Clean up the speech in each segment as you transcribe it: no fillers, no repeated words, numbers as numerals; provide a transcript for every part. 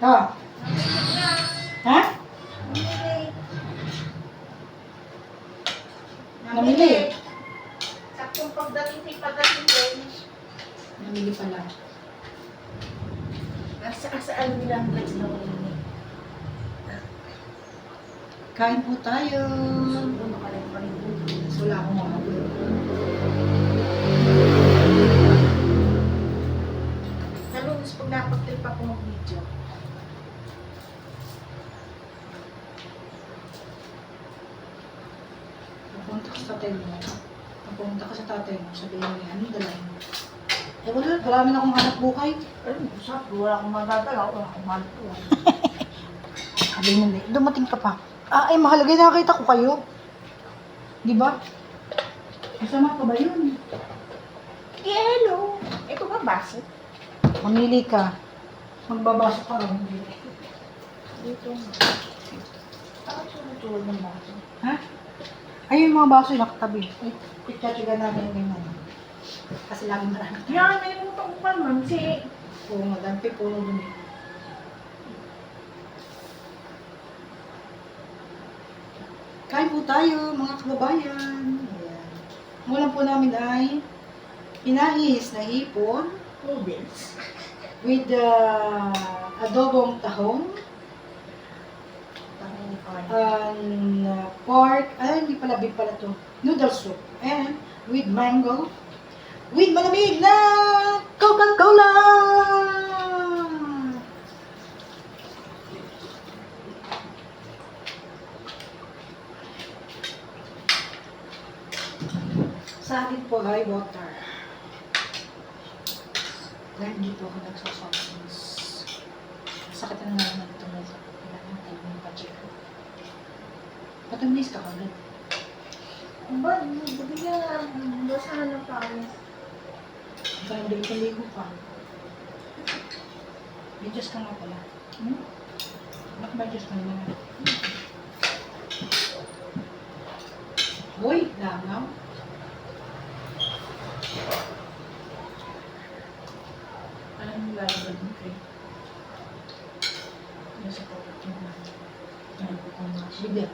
Ah, ha? Namili. Saktong pagdating din. Namili pala. Asa-asaan nilang drugs na wala ni. Kain po tayo. Siguro makalang pa rin doon. Wala akong mga ulo. Lalo, mas pag napag-trip ako mag-video. Pupunta ka sa tatay mo. Pupunta ka sa tatay mo. Sabihin mo yan, anong dala mo? Eh wala, marami na akong hanap buhay. Pero, wala akong magagalaw. Wala akong mahal ko. Sabi mo, dumating ka pa. Ah, ay mahalaga, nakakita ko kayo. Di ba? Masama ka ba yun? Hello! Ito ba baso? Mamili ka. Magbabasa ka rin. Dito nga. Bakit sunod-sunod ng baso? Ha? Ay, yung mga baso yung nakatabi. Ay, itchachiga namin yung ano. Kasi lagi marami. Yan, may utang ko pa naman si... Oo, madampi puno dun eh. Kain po tayo, mga kababayan. Ayan. Ang ulam po namin ay pinais na hipon Noodles. with adobong tahong Tangin ni Carl. and pork, ay hindi pala beef pala to, noodle soup, and with mango, with malamig na Coca-Cola! Sa akin po ay water. Dahil hindi po ako nagsasoftness. Sakit na nga naman ito na kailangan tayo ng pa-check. Patumis ka kagad. Ang ba, bigyan na basahan ng pawis. Ikaw hindi ikaligo pa. May Diyos ka nga pala. Bakit ba Diyos ka naman? Uy, langaw. Alam mo lalabad mo kayo. Nasa pagkat mo na. Ano po kung mga Bibir.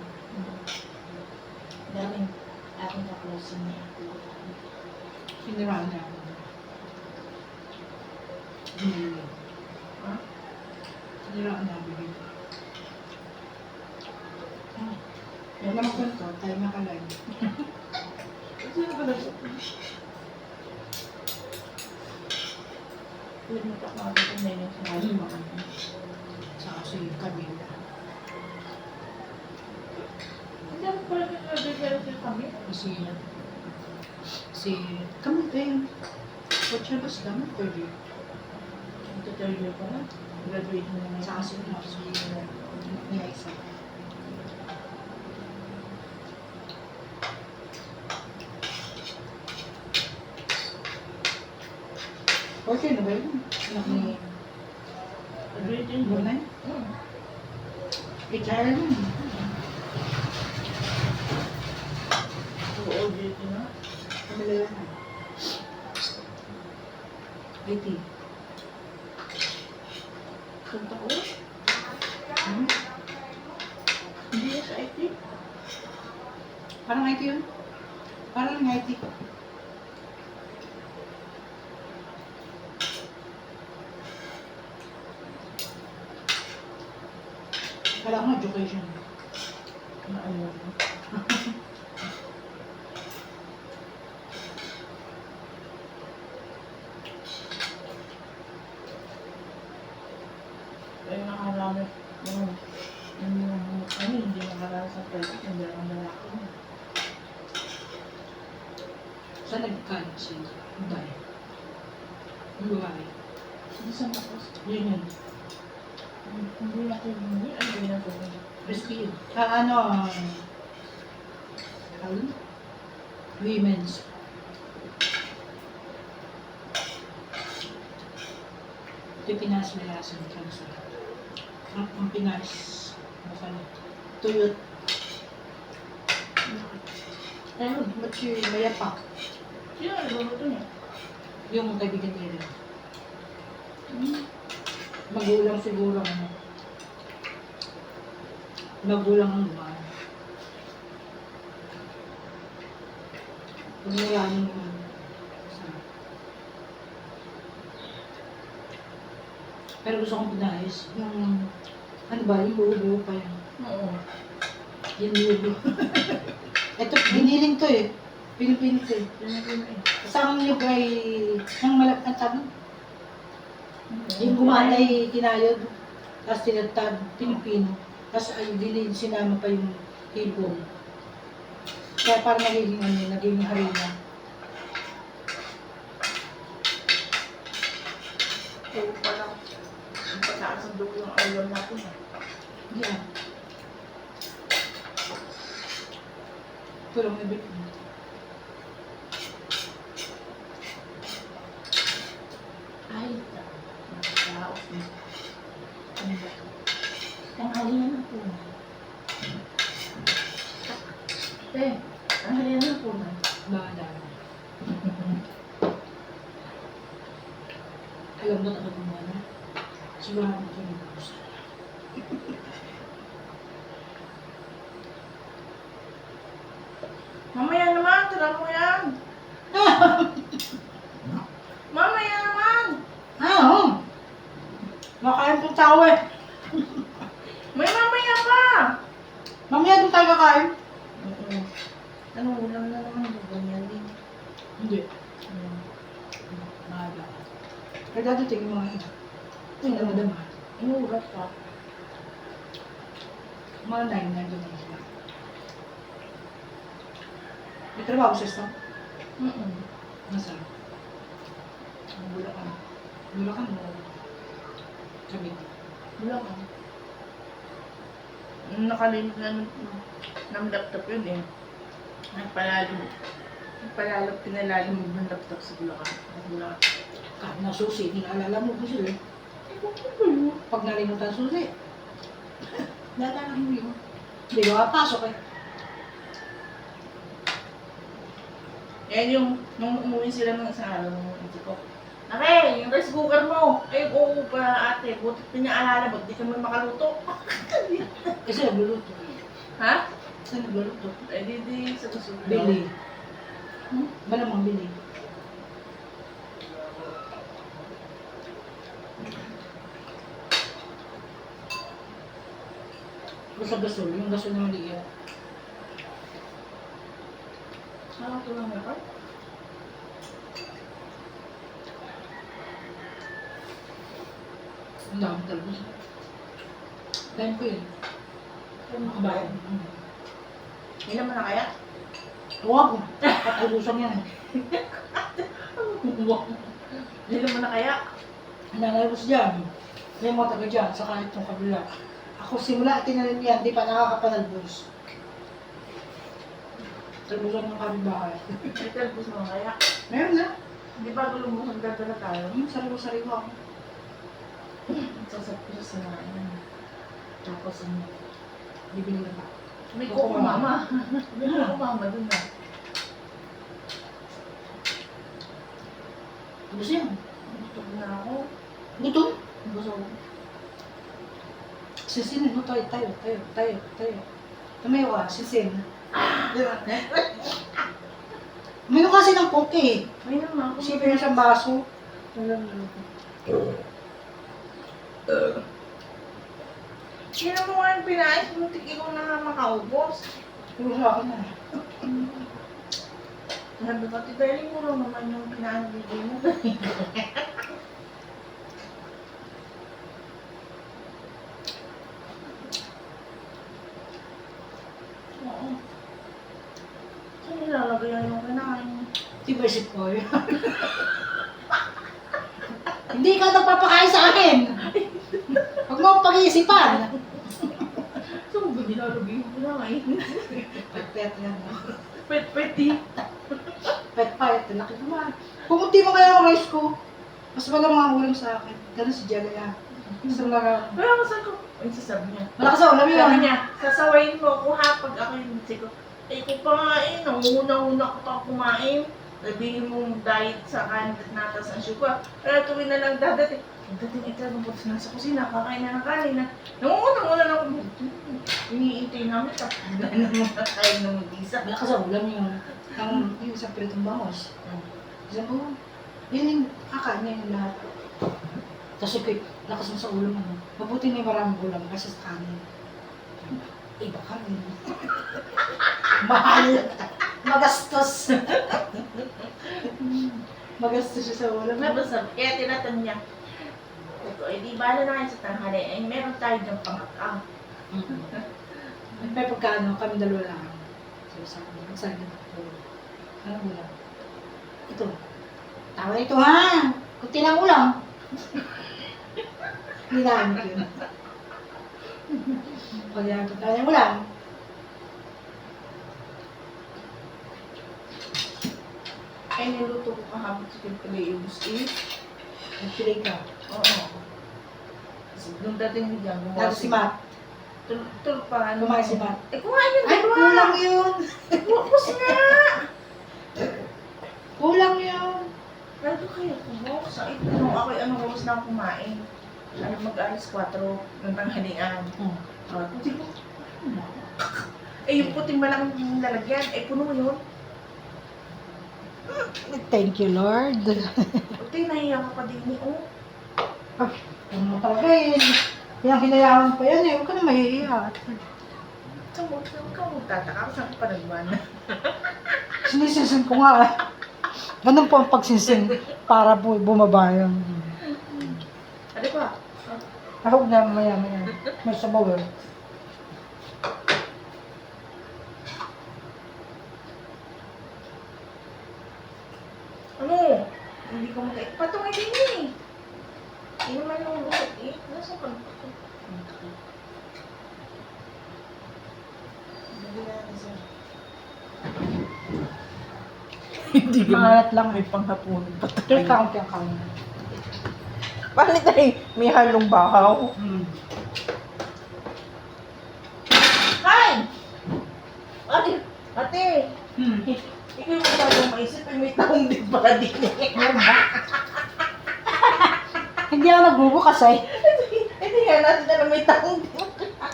daming aking kaklasin niya. Siniraan na ako. Bibir. Ha? Siniraan na bibir. Huwag naman kwento, tayo makalain. Sino ba nag- Pwede mo pa makakita na yun sa mga mga ano. Sa kasi yung kabila. Hindi ako pala nag-refer kami. Si kami din. Coach Bas kami, third year. Ito third year pa na. Graduate mo naman. Sa kasi ni Isa. Okay na ba yun? Anak ni Graduate din mo. Brunei? HR yun. Oo, graduate na. Kamila yan. IT. Punta ko. Hmm? Hindi na sa IT. Parang IT yun. Parang IT. Kala ko education. Ano? Kaya nakarami. Hindi nakarami sa pwede. Hindi naman lalaki mo. Saan nag-college siya? Dubai. Dubai. Hindi sa makos. Yun yun. Hindi natin hindi. Hindi natin. Risky yun. Ano? Women's. Ito Pinas may lasan kansa. Ang Pinas. Masano? Tuyot. Ayun, ba't si Mayapak? Sino nagluluto niya? Yung kaibigan nila. Magulang siguro ano. Magulang ang gumawa. Pag wala nang gumawa. Pero gusto kong pinayos. Yung, ano ba, yung buo-buo pa yun. Oo. Yung buo. Ito, biniling to eh. Pinipinit eh. Pinipin eh. Kasama nyo kay, ng malapit tanong. Yung gumana ay kinayod. Tapos tinatad, pinipino. Tapos ay din sinama pa yung hipon. Kaya parang nagiging ano, nagiging harina. Oo pala. Ang pataas ang dugo yung alam natin eh. Hindi ah. Tulong ibig mo. Ay, nakakaos eh. Ano ba? Tanghalian na po. Tanghalian na po na. Bada. Alam mo na ako na. Sigurado ko yung gusto. Mamaya naman, tira mo yan. Mamaya naman. Oo. Makain kong tao eh. May mamaya pa. Mamaya doon tayo kakain. Oo. Anong ulam na naman? Ganyan din. Hindi. Maaga. Kaya dadating yung mga ina. Tingnan mo naman. Inuulat ka. Mga 9 na doon na sila. May trabaho sa staff. Nasaan? Bulacan. Bulacan mo. Cavite. Wala ka. Nakalimit na ng laptop yun eh. Nagpalalim, pinalalim mo ng laptop sa Bulacan. Kahit na susi, hinaalala mo kung sila. Pag nalimutan susi. Data na hindi mo. Hindi ko papasok eh. Yan yung, nung umuwi sila ng isang araw, nung hindi ko, Nake, yung rice cooker mo. Ay, oo pa ate. Butit na niya alala, ba't di kami makaluto? Kasi nagluluto. Ha? Kasi nagluluto. Ay, di sa susunod. Bili. Malamang bili. Sa gasol, yung gasol na maliit. Ito lang ako. Ang dami talaga siya. Dahil ko yun. Makabayan. Hindi naman na kaya? Huwag mo. Katulusan yan. Hindi naman na kaya? Nanayos dyan. May mga taga dyan, sa kahit ng kabila. Ako simula, tinalim yan, di pa nakakapanalbos. Talbusan ng kabibahay. May talbos mo kaya? Meron na. Di ba lumusan ganda na tayo? Sariwa-sariwa ako. Sasap ko sa sanayan. Tapos ano, bibili na pa. May kuko mama. May kuko mama dun na. Gusto yan. Gusto na ako. Gutom. Gusto ko. Sisinin mo tayo. Tumayo ka, sisin. Diba? Tumayo kasi ng coke eh. May naman ako. Sipin na siyang baso. Sino mo nga yung pinais? Muntik ikaw na nga makaubos. Puro sa akin na. Sabi ko, titaling mo lang naman yung pinangbigay mo. Oo. Saan nilalagay yung kinain? Diba si Paul? Hindi ka nagpapakain sa akin. Huwag mo akong pag-iisipan. Saan ba nilalagay yung kinain? Pet-pet yan. Pet-peti. Pet-pet. Laki naman. Pumunti mo kaya ang rice ko. Mas malamang ang ulam sa akin. Ganun si Jelaya. Gusto mo lang. Kaya ko saan ko? Ay, sasabi niya. Malakas ang ulam Sabi yun. niya, sasawayin mo ako ha pag ako yung ko. Eh, kung pamain, nanguna-una ko pa kumain. Sabihin mong diet sa kanin at natas ang sugar. Kaya tuwin na lang dadating. Dating ito, nabot na sa kusina, kakain na ng kanin na. Nanguna-una na ako. iniintay namin, tapos na naman tayo ng mag-isa. Malakas ang ulam yung isang piritong bangos. Isang po, yun yung kakain niya yung lahat. Tapos yung lakas mo sa ulam mo. Mabuti may maraming ulam kasi sa kanin. Iba kami. Mahal. Magastos. Magastos siya sa ulam. Nabasab, kaya tinatanong niya. Sabi ko, di bala na kayo sa tanghali. Eh, meron tayo dyan pangakang. May pagkano, kami dalawa lang. So, sabi ko, magsabi ko. Ano ulam? Ito. Tawa ito ha! Kunti lang ulam. Hindi namin yun. Pag yan, kaya yung ulam. Ay, niluto ko kahapon sa pinpalay yung gusti. Nagpilay ka. Oo. Kasi nung dating mo dyan, Lalo si Matt. Tulog pa. Kumain si Matt. Eh, kumain yung Ay, dalawa. kulang yun. Bukos nga. Kulang yun. Lalo kayo kumok. Sa ito, nung ako'y anong oras na ako kumain. Ano mag-alas 4 ng tanghalian. Puti ko. Eh, yung puting malaking lalagyan, eh, puno yun. Thank you, Lord. Puti, nahiya ka pa din eh, oh. Ano talaga yun? Yung hinayawan pa yan eh. Huwag ka na mahihiya. Kamu, tataka ko saan ka pa nagwan. Sinisisin ko nga eh. Ganun po ang pagsisin para po bumaba yung... Ano ba? Ahog na maya-maya. May sabaw eh. Ano? Hindi ko makain. Patungay din eh. Hindi naman nung lusot eh. Nasa pa? Hindi Malat lang May panghapunan pa Ito count yung count. Bakit tayo may halong bahaw? Hi! Ate! Ate! Ikaw yung masyadong maisip, ay may taong din pala din eh. Hindi ako nagbubukas eh. Hindi nga natin na may taong din.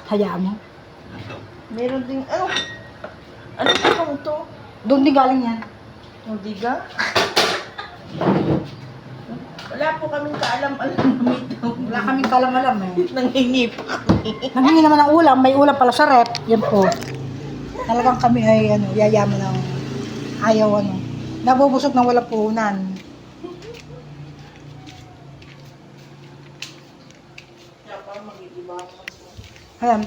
Hayaan mo. Meron din, ano? Ano taong to? Doon din galing yan. Hindi ka? Wala po kaming kaalam-alam na may taong. Wala kaming kalam-alam eh. Nanghingi pa kami. Nanghingi naman ng ulam. May ulam pala sa rep. Yan po. Talagang kami ay yayaman ng ayaw nabubusog ng walang puhunan. Kaya pa mag-iiba ako. Ayan.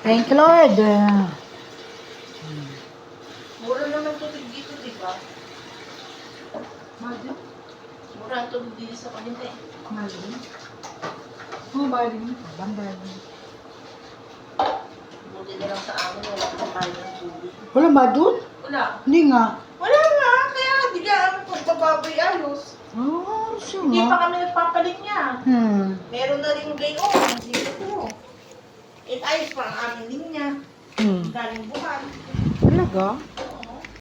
Thank you, Lord. Mura naman tubig dito, di ba? Mahal din. Mura ang tubig dito sa kanila eh. Mahal din. Oo, mahal din. Mahal din. Buti na lang sa amin, wala kang mahal ng tubig. Wala ba doon? Wala. Hindi nga. Wala nga, kaya hindi ka ano pagbababoy ayos. Oh, siya Hindi nga. pa kami nagpapalit niya. Meron na rin gayon, dito po. Ayos pa ang aming linya. Galing buwan. Talaga?